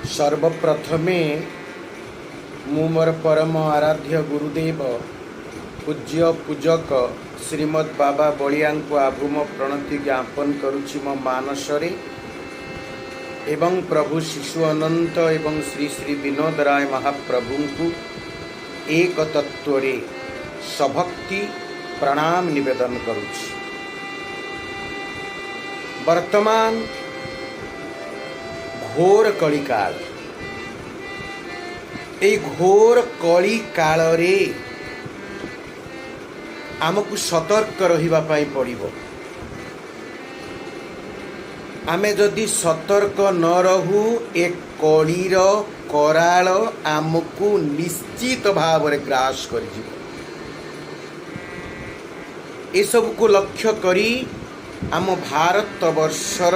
सर्वप्रथमे मु मोर परम आराध्य गुरुदेव पूज्य पूजक श्रीमद बाबा बलिया को आभूम प्रणति ज्ञापन करुछि मो मानसरे एवं प्रभु शिशु अनंत एवं श्री श्री विनोद राय महाप्रभु को एक तत्व सभक्ति प्रणाम निवेदन करुछि। वर्तमान घोर कली काल ए घोर कली काल रे आमको सतर्क रहिबा पाई पड़िबो। आमे जदि सतर्क न रहू ए कलीर कराल आमको निश्चित भाव रे ग्रास कर जिवो। ए सब को लक्ष्य करी आम भारत वर्षर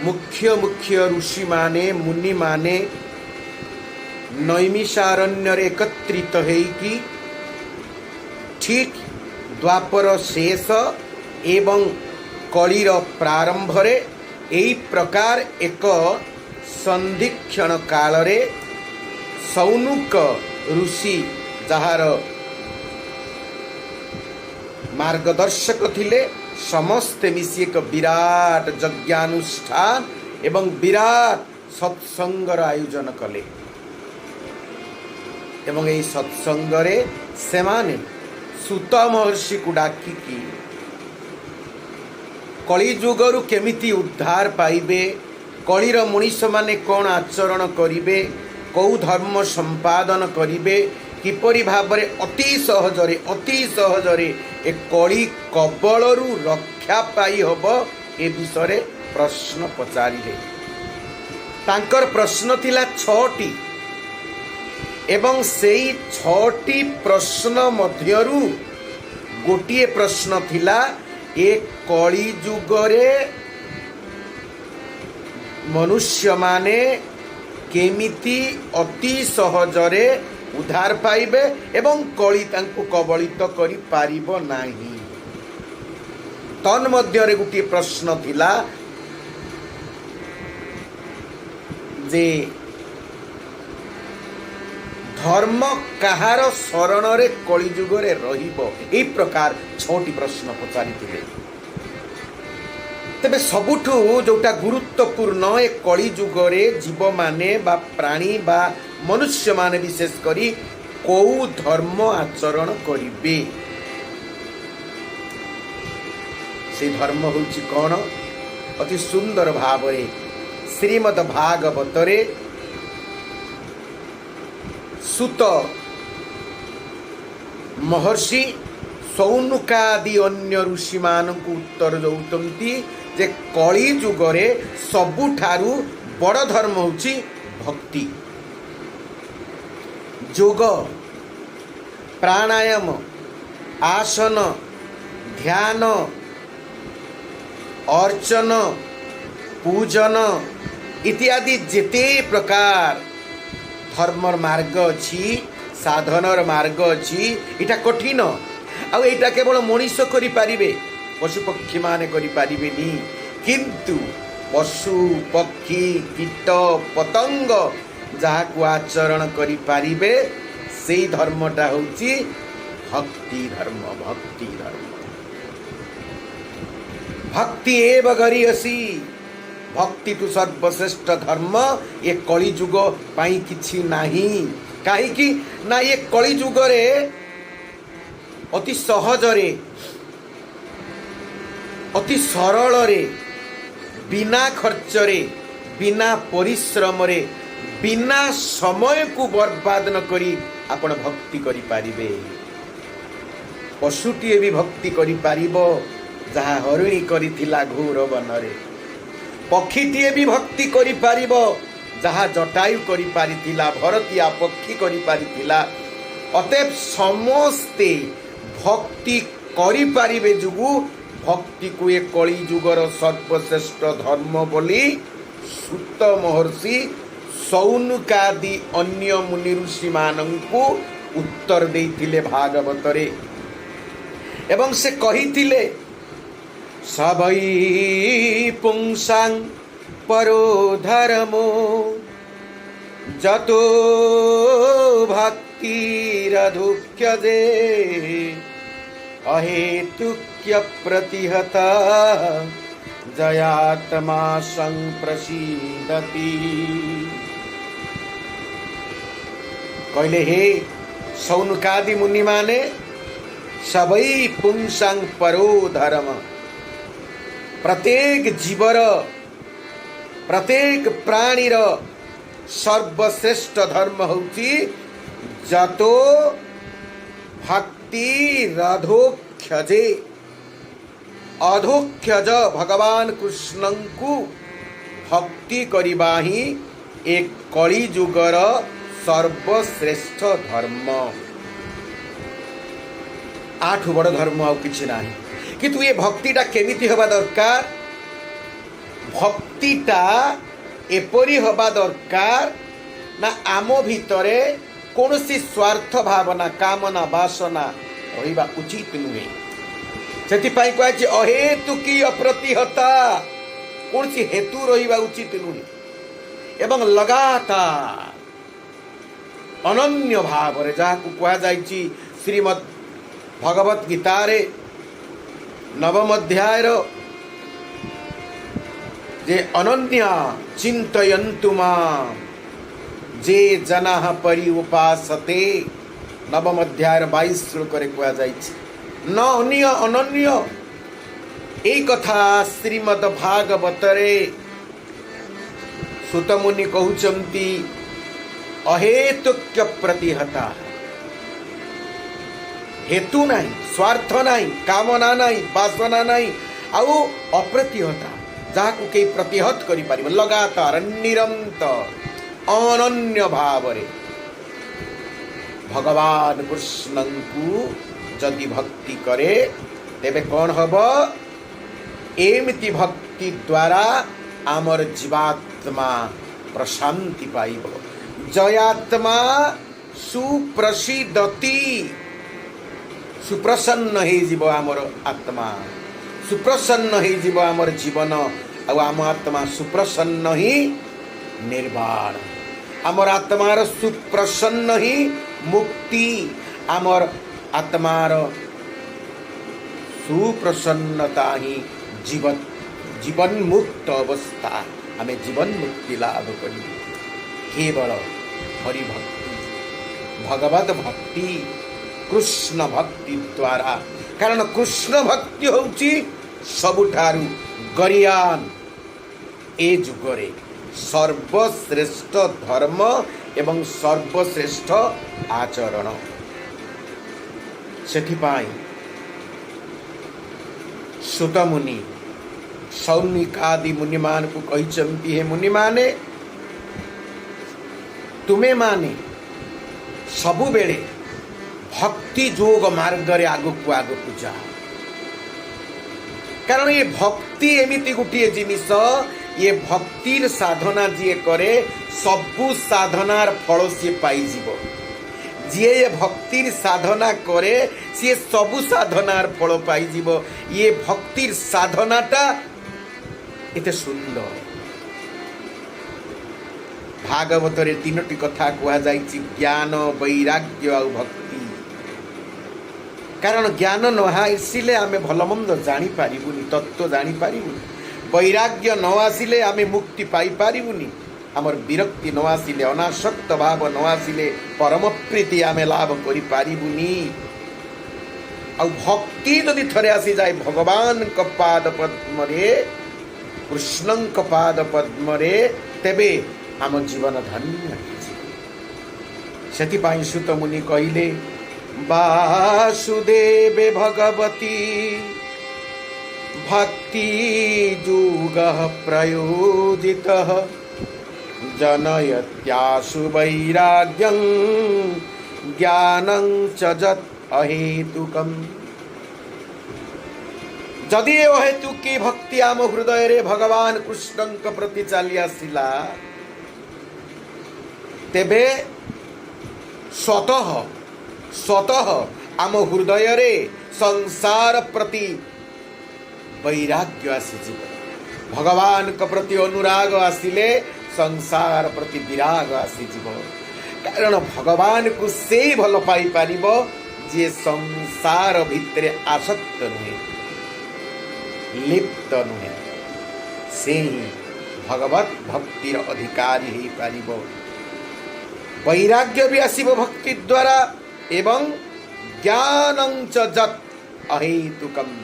मुख्य मुख्य ऋषि माने मुनि माने नैमिषारण्य एकत्रित होइकी ठीक द्वापर शेष एवं कलीर प्रारंभ रे एई प्रकार एक संधिक्षण काल रे सौनुक ऋषि जहार मार्गदर्शक थिले समस्ते मिसी एक विराट यज्ञानुष्ठान एवं विराट सत्संगर आयोजन कले एवं यही सत्संगरे सेमाने सुत महर्षि को डाकिकी कली जुगरु केमिति उद्धार पाइबे, कलीर मनीष माने कौन आचरण करिवे, कौ धर्म संपादन करिवे, किपरि भावरे अति सहजरे ए कली कबलरु रक्षा पाई हब ए विषय प्रश्न पचारिले। तांकर प्रश्न थिला 6टी एवं सेई 6टी प्रश्न मध्यरु गोटिए प्रश्न थिला ए कली जुगरे मनुष्य माने केमिति अति सहजरे उद्धार पाइबे एवं कली तांको कबलित करि पारिबो नाही। तन मध्यरे गोटे प्रश्न थिला जे धर्म कहार शरण रे कली जुगरे रहिबो। ए प्रकार 6टी प्रश्न पचारिथिले। तेबे सबुठु जोटा गुरुत्वपूर्ण ए कली जुगरे जीव माने बा प्राणी बा मनुष्य माने विशेष करी कौ धर्म आचरण करिवे, से धर्म होछि कौन? अति सुंदर भाव रे श्रीमद् भागवत रे सुत महर्षि सौनुकादि अन्य ऋषि मानकु उत्तर दौतंती जे कली जुगरे सबुठारु बड़ धर्म होछि भक्ति। योग, प्राणायाम, आसन, ध्यान, अर्चन, पूजन इत्यादि जेते प्रकार धर्मर मार्ग अछि, साधनर मार्ग अछि, इटा कठिन आ एटा केवल मनुष्य करि पारिबे, पशु पक्षी माने करि पारिबेनी। किंतु पशु पक्षी कीट पतंग जहा को आचरण करि पारिबे से धर्मटा होछि भक्ति धर्म। भक्ति धर्म भक्ति एव गरियसी, भक्ति तो सर्वश्रेष्ठ धर्म। ये कली जुग पाई किछि नाही, काहे कि ना ये कली जुग रे अति सहज रे अति सरल रे बिना खर्च रे बिना परिश्रम रे बिना समय को बर्बाद न करी आपण भक्ति करि पारिबे। पशुटीए भी भक्ति करि पारिबो जहा हरिणी करिथिला घोर वनरे, पक्षीटीए भी भक्ति करि पारिबो जहा जटायु करि पारिथिला, भरतिया पक्षी करि पारिथिला। अतएव समस्ते भक्ति करि पारिबे जुगु भक्ति को ए कली जुगर सर्वश्रेष्ठ धर्म बोली सुत महर्षि सौनुकादि अन्य मुनि ऋषि मानंकु उत्तर देइथिले भागवत रे। एवं से कहिथिले सबै पुंसां परो धर्मो जतो भक्तिरधुक्यजे अहेतुक्य प्रतिहता जयात्मा संप्रसीदति। कहले हे सौनकादि मुनि माने सबै पुंसाङ परो धर्म। प्रत्येक जीवर प्रत्येक प्राणीर सर्वश्रेष्ठ धर्म होची जतो भक्ति रधोक्षजे। अधोक्षज भगवान कृष्णंकु भक्ति करिबा ही एक कली जुगर सर्वश्रेष्ठ धर्म। 8 बड़ धर्म आ किछि नाही किंतु ये भक्तिटा केमिति हवा दरकार। भक्तिटा एपरी हवा दरकार ना आम भितरे कौनसी स्वार्थ भावना कामना वासना रहिबा उचित नुहे। सेथिपाई कहछि अहेतुकी अप्रतिहता। कौनसी हेतु रहिबा उचित नुहे एवं लगातार अनन्य भाव रे जाहाकु कहा जायछि श्रीमद् भगवत गीता रे 9म अध्याय जे अनन्य चिंतयन्तु मां जे जनाः परि उपासते। 9म अध्याय 22 श्लोक रे कहा जायछि न अन्य अनन्य। एई कथा श्रीमद् भागवत रे सुत मुनि कहउचंती अहेतुक्य प्रतिहता। हेतु नहीं, स्वार्थ नहीं, कामना नहीं, वासना नहीं, आउ अप्रतिहता जहाकु के प्रतिहत करि पारिबो। लगातार निरंतर अनन्य भाव रे भगवान कृष्णंकु जदि भक्ति करे तेबे कौन हबो। एमिति भक्ति द्वारा आमर जीवात्मा प्रशांति पाइबो। जयात्मा सुप्रसिद्धति। सुप्रसन्न हे जीव आमर आत्मा, सुप्रसन्न हे जीव आमर जीवन। आम आत्मा सुप्रसन्न ही निर्वाण। आमर आत्मार सुप्रसन्न ही मुक्ति। आमर आत्मार सुप्रसन्नता ही जीवन मुक्त अवस्था। आमे जीवन मुक्ति लाभ करी केवल हरि भक्ति भगवत भक्ति कृष्ण भक्ति द्वारा। कारण कृष्ण भक्ति होउची सबुठारु गरियान ए जुगरे सर्वश्रेष्ठ धर्म एवं सर्वश्रेष्ठ आचरण। सेथिपाई सुत मुनि सौनिकादि मुनि मान को कहिचंती हे मुनि माने तुमे माने सबु बेले भक्ति जोग मार्ग रे आगु जा। कारण ये भक्ति एमिति गुटिए जिनिस, ये भक्तिर साधना जी करे सबु साधनार फल सी पाई जीवो। जी ये भक्तिर साधना करे सी सबु साधनार फल पाई जीवो। ये भक्तिर साधनाटा एते सुंदर। भागवत रे 3टी कथा कहा जाइछि ज्ञान वैराग्य और भक्ति। कारण ज्ञान न आसिले आमे भल मंद जानी पारिबुनी, तत्व जानी पारिबुनी। वैराग्य न आसिले आमे मुक्ति पाई पारिबुनी। हमर विरक्ति न आसिले, अनासक्त भाव न आसिले परम प्रीति आमे लाभ करि पारिबुनी। आ भक्ति जदि थरे आसी जाए भगवान को पाद पद्म रे, कृष्ण को पाद पद्म रे, तेबे आम जीवन धन्य। सेथिपाई सुत मुनि कहिले वासुदेवे भगवती भक्ति युगः प्रयोजितः जनयत्याशु वैराग्यं ज्ञानं च जत् अहेतुकम्। जदि अहेतुकी भक्ति आम हृदय रे भगवान कृष्ण प्रति चली आसिला तेबे स्वतः आम हृदय रे संसार प्रति वैराग्य आसी जीव। भगवान के प्रति अनुराग आसिले संसार प्रति विराग आसीଯିव कारण भगवान को से भल पाई पारिबो जे संसार भितरे आसक्त नुहे लिप्त नुहे से ही भगवत भक्तिर अधिकारी ही पारिबो वैराग्य भी आसीबो भक्ति द्वारा एवं ज्ञानं च जत अहेतुकम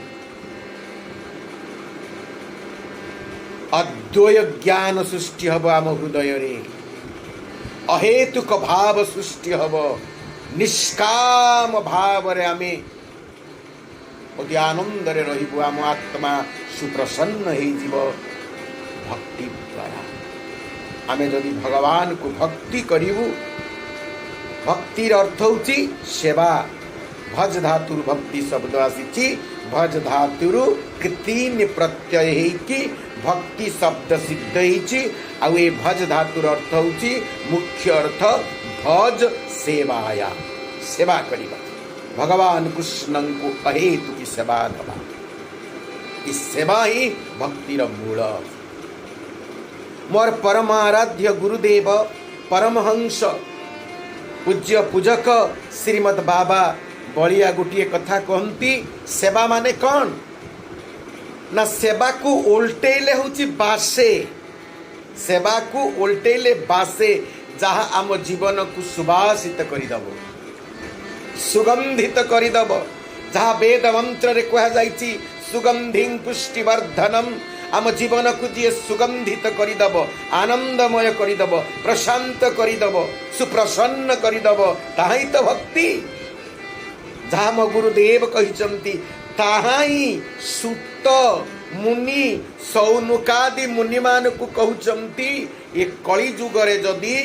अद्वय ज्ञान सृष्टि हब आम हृदय रे अहेतुक भाव सृष्टि हब निष्काम भाव रे आमे अति आनंद रे रहिबु आम आत्मा सुप्रसन्न हो जीव भक्ति द्वारा आमे जदि भगवान को भक्ति करिबु भक्तिर अर्थ होची सेवा भज धातुर भक्ति शब्द आसी भज धातुर तीन प्रत्यय हेकि भक्ति शब्द सिद्ध होती आउ ये भज धातुर अर्थ होची मुख्य अर्थ भज सेवाया सेवा करिबा भगवान कृष्ण को अहेतु की सेवा दबा इस सेवा ही भक्तिर मूल मोर परमाराध्य गुरुदेव परमहंस पूज्य पूजक श्रीमद बाबा बलिया गोटे कथा कहती सेवा माने कौन ना सेवा को उल्टेले होची बासे सेवा को उल्टेले बासे जहाँ आम जीवन को सुबासित करदब सुगंधित करदब जहाँ वेद मंत्र रे कहा जाइछि सुगंधि पुष्टिवर्धनम आम जीवन को जी सुगंधित करदब आनंदमय करदब प्रशांत करदब सुप्रसन्न करदब ताहा ही तो भक्ति जहाँ मो गुरुदेव कहिचंती ताहा ही सुत मुनि सौनुकादि मुनि मान को कहउचंती ये कली जुग रे जदि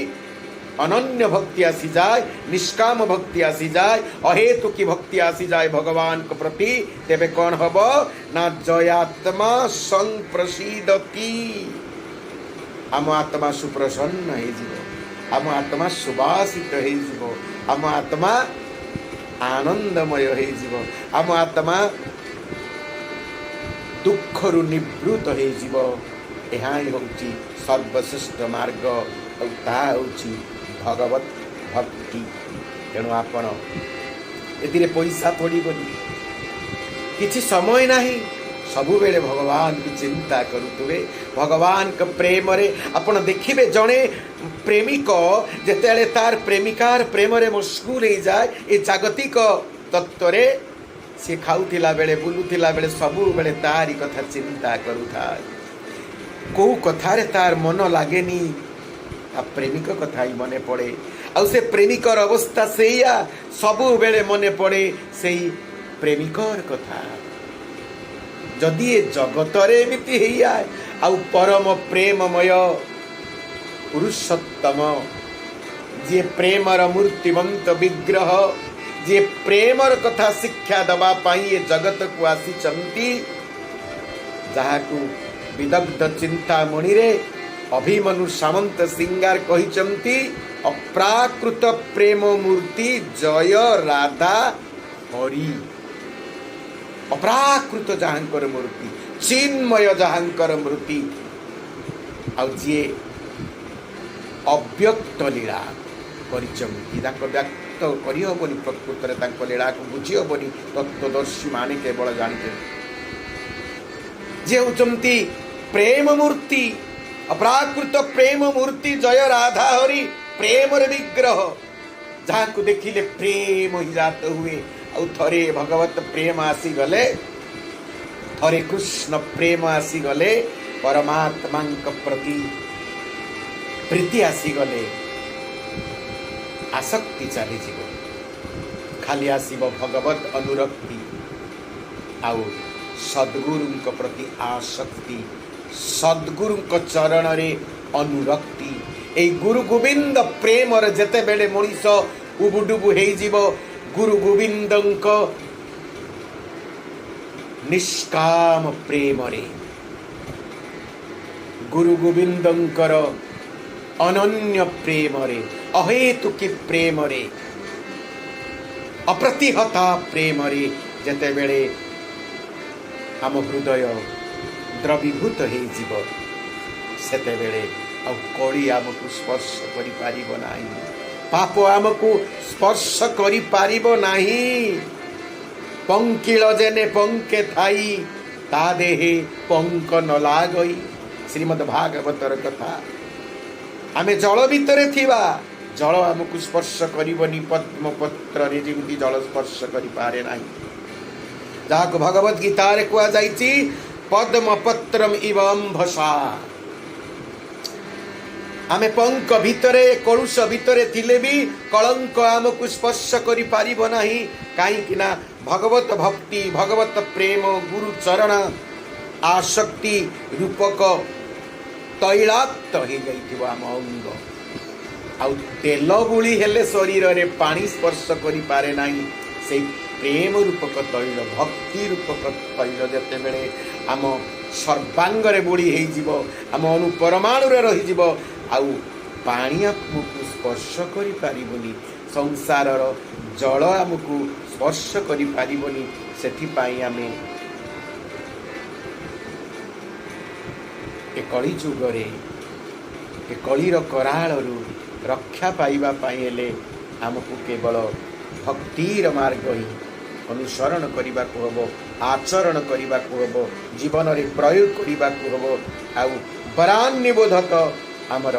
अनन्य भक्ति आसी जाए निष्काम भक्ति आसी जाए अहेतु की भक्ति आसी जाए भगवान के प्रति तेबे कौन हब ना जयात्मा संप्रसीदति आम आत्मा सुप्रसन्न हो जीव आम आत्मा सुबासित हो जीव आम आत्मा आनंदमय हो जीव आम आत्मा दुखरु निवृत्त हो जीव यहाँ ही होची सर्वश्रेष्ठ मार्ग और ता होची भगवत भक्ति तेणु आपण एतिरे पैसा पड़ोनी किसी समय नहीं सबु बेले भगवान की चिंता करुवे भगवान के प्रेम रे आपण देखिबे जड़े प्रेमिक जेतेले तार प्रेमिकार प्रेम रे मशगुल हो जाए ये जागतिक तत्व रे सी खाऊला बेले बुलूला बेले सबु बेले तारी कथा चिंता करुथा को कथारे तार मन लागेनी प्रेमिक कथा ही मने पड़े आ से प्रेमिकर अवस्था से सबु बेले मने पड़े से प्रेमिकर कथा जदि ये जगत रे एमिति हेई आए आ परम प्रेममय पुरुषोत्तम जे प्रेमर मूर्तिमंत विग्रह जे प्रेमर कथा शिक्षा दबा पाई ये जगत को आसी चंती जहाँ को विदग्ध चिंता मणि रे अभिमनु सामंत सिंगार कहिचंती अप्राकृत प्रेम मूर्ति जय राधा हरि अप्राकृत जहाँकर मूर्ति चिन्मय जहाँकर मूर्ति आउ जी अव्यक्त लीला करिचंती व्यक्त करहबनी प्रकृत में लीला को बुझीहबनी तत्वदर्शी माने केवल जानते जे होचंती प्रेम मूर्ति अप्राकृत प्रेम मूर्ति जय राधा हरि प्रेम विग्रह जहाँ को देखिले प्रेम ही जात हुए और थरे भगवत प्रेम आसी गले थरे कृष्ण प्रेम आसी गले परमात्मा प्रति प्रीति आसी गले आसक्ति चली जीव खाली आसीब भगवत अनुरक्ति आउ सद्गुरु प्रति आसक्ति सद्गुरु चरण रे अनुरक्ति ए गुरु गोविंद प्रेम जेते बेले मनीष उबुडुबु हे जीव गुरु गोविंद निष्काम प्रेम रे गुरु गोविंदंकर अनन्य प्रेम रे अहेतुकी प्रेम रे अप्रतिहता प्रेम रे जेते बेले आम हृदय द्रवीभूत हो सेते बेले ଆଉ କଳି ଆମକୁ ସ୍ପର୍ଶ କରିପାରିବ ନାହିଁ, ପାପ ଆମକୁ ସ୍ପର୍ଶ କରିପାରିବ ନାହିଁ। ପଙ୍କିଳ ଯେନେ ପଙ୍କେ ଥାଇ ତା ଦେହେ ପଙ୍କ ନ ଲାଗଇ, ଶ୍ରୀମଦ୍ ଭାଗବତର କଥା। ଆମେ ଜଳ ଭିତରେ ଥିବା, ଜଳ ଆମକୁ ସ୍ପର୍ଶ କରିବନି, ପଦ୍ମପତ୍ରରେ ଯେମିତି ଜଳ ସ୍ପର୍ଶ କରିପାରେ ନାହିଁ, ଯାହାକୁ ଭଗବତ୍ ଗୀତାରେ କୁହାଯାଇଛି ପଦ୍ମପତ୍ରମ୍ ଇବ ଅମ୍ଭସା। ଆମେ ପଙ୍କ ଭିତରେ, କଳୁଷ ଭିତରେ ଥିଲେ ବି କଳଙ୍କ ଆମକୁ ସ୍ପର୍ଶ କରିପାରିବ ନାହିଁ। କାହିଁକି ନା ଭଗବତ ଭକ୍ତି, ଭଗବତ ପ୍ରେମ, ଗୁରୁ ଚରଣ ଆସକ୍ତି ରୂପକ ତୈଳାକ୍ତ ହେଇଯାଇଥିବ ଆମ ଅଙ୍ଗ। ଆଉ ତେଲ ବୁଳି ହେଲେ ଶରୀରରେ ପାଣି ସ୍ପର୍ଶ କରିପାରେ ନାହିଁ। ସେଇ ପ୍ରେମ ରୂପକ ତୈଳ, ଭକ୍ତି ରୂପକ ତୈଳ ଯେତେବେଳେ ଆମ ସର୍ବାଙ୍ଗରେ ବୁଳି ହେଇଯିବ, ଆମ ଅଣୁ ପରମାଣୁରେ ରହିଯିବ, ଆଉ ପାଣି ଆମକୁ ସ୍ପର୍ଶ କରିପାରିବନି, ସଂସାରର ଜଳ ଆମକୁ ସ୍ପର୍ଶ କରିପାରିବନି। ସେଥିପାଇଁ ଆମେ ଏ କଳି ଯୁଗରେ, ଏ କଳିର କରାଳରୁ ରକ୍ଷା ପାଇବା ପାଇଁ ହେଲେ ଆମକୁ କେବଳ ଭକ୍ତିର ମାର୍ଗ ହିଁ ଅନୁସରଣ କରିବାକୁ ହେବ, ଆଚରଣ କରିବାକୁ ହେବ, ଜୀବନରେ ପ୍ରୟୋଗ କରିବାକୁ ହେବ। ଆଉ ବରାନ୍ନିବୋଧକ ଆମର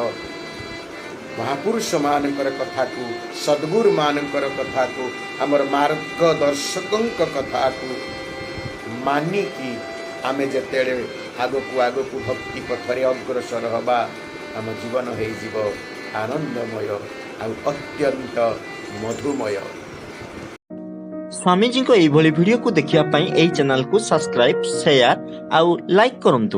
ମହାପୁରୁଷମାନଙ୍କର କଥାକୁ, ସଦ୍ଗୁରୁମାନଙ୍କର କଥାକୁ, ଆମର ମାର୍ଗଦର୍ଶକଙ୍କ କଥାକୁ ମାନିକି ଆମେ ଯେତେବେଳେ ଆଗକୁ ଆଗକୁ ଭକ୍ତି ପଥରେ ଅଗ୍ରସର ହେବା, ଆମ ଜୀବନ ହେଇଯିବ ଆନନ୍ଦମୟ ଆଉ ଅତ୍ୟନ୍ତ ମଧୁମୟ। ସ୍ୱାମୀଜୀଙ୍କ ଏଇଭଳି ଭିଡ଼ିଓକୁ ଦେଖିବା ପାଇଁ ଏହି ଚ୍ୟାନେଲକୁ ସବସ୍କ୍ରାଇବ୍, ସେୟାର ଆଉ ଲାଇକ୍ କରନ୍ତୁ।